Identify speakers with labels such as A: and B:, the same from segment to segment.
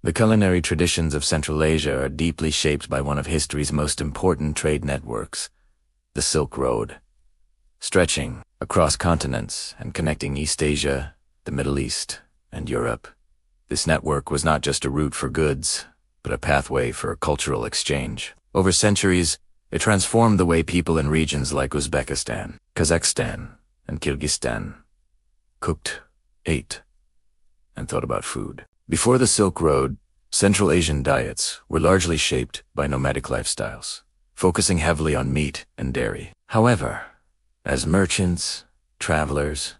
A: The culinary traditions of Central Asia are deeply shaped by one of history's most important trade networks, the Silk Road. Stretching across continents and connecting East Asia, the Middle East, and Europe. This network was not just a route for goods, but a pathway for cultural exchange. Over centuries, it transformed the way people in regions like Uzbekistan, Kazakhstan, and Kyrgyzstan cooked, ate, and thought about food. Before the Silk Road, Central Asian diets were largely shaped by nomadic lifestyles, focusing heavily on meat and dairy. However, as merchants, travelers,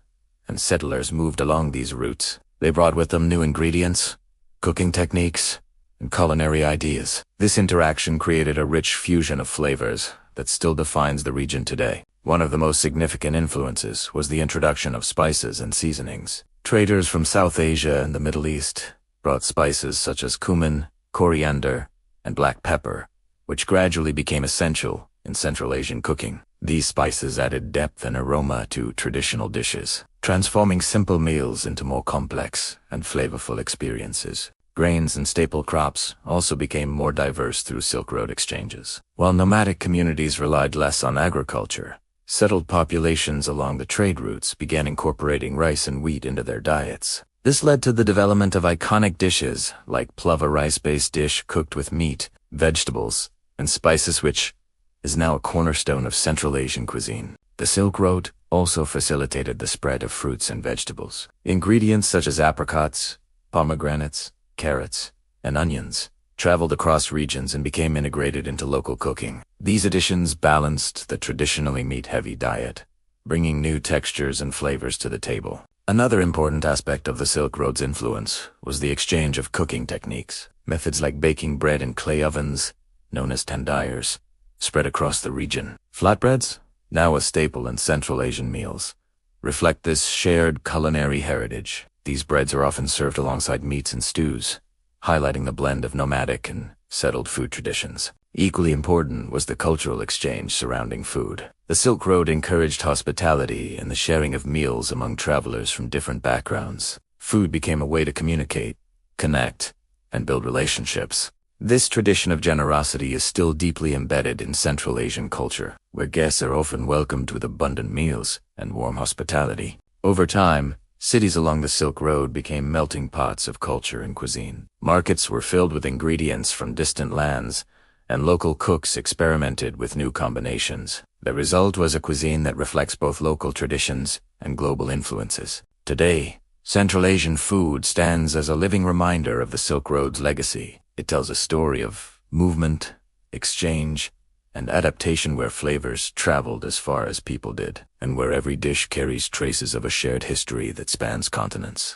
A: and settlers moved along these routes, they brought with them new ingredients, cooking techniques, and culinary ideas. This interaction created a rich fusion of flavors that still defines the region today. One of the most significant influences was the introduction of spices and seasonings. Traders from South Asia and the Middle East brought spices such as cumin, coriander, and black pepper, which gradually became essential in Central Asian cooking. These spices added depth and aroma to traditional dishes, transforming simple meals into more complex and flavorful experiences. Grains and staple crops also became more diverse through Silk Road exchanges. While nomadic communities relied less on agriculture, settled populations along the trade routes began incorporating rice and wheat into their diets. This led to the development of iconic dishes like plava, a rice-based dish cooked with meat, vegetables, and spices, which is now a cornerstone of Central Asian cuisine. The Silk Road also facilitated the spread of fruits and vegetables. Ingredients such as apricots, pomegranates, carrots, and onions traveled across regions and became integrated into local cooking. These additions balanced the traditionally meat-heavy diet, bringing new textures and flavors to the table. Another important aspect of the Silk Road's influence was the exchange of cooking techniques. Methods like baking bread in clay ovens, known as tandayars, spread across the region. Flatbreads, now a staple in Central Asian meals, reflect this shared culinary heritage. These breads are often served alongside meats and stews, highlighting the blend of nomadic and settled food traditions. Equally important was the cultural exchange surrounding food. The Silk Road encouraged hospitality and the sharing of meals among travelers from different backgrounds. Food became a way to communicate, connect, and build relationships. This tradition of generosity is still deeply embedded in Central Asian culture, where guests are often welcomed with abundant meals and warm hospitality. Over time, cities along the Silk Road became melting pots of culture and cuisine. Markets were filled with ingredients from distant lands, and local cooks experimented with new combinations. The result was a cuisine that reflects both local traditions and global influences. Today, Central Asian food stands as a living reminder of the Silk Road's legacy. It tells a story of movement, exchange, and adaptation where flavors traveled as far as people did, and where every dish carries traces of a shared history that spans continents.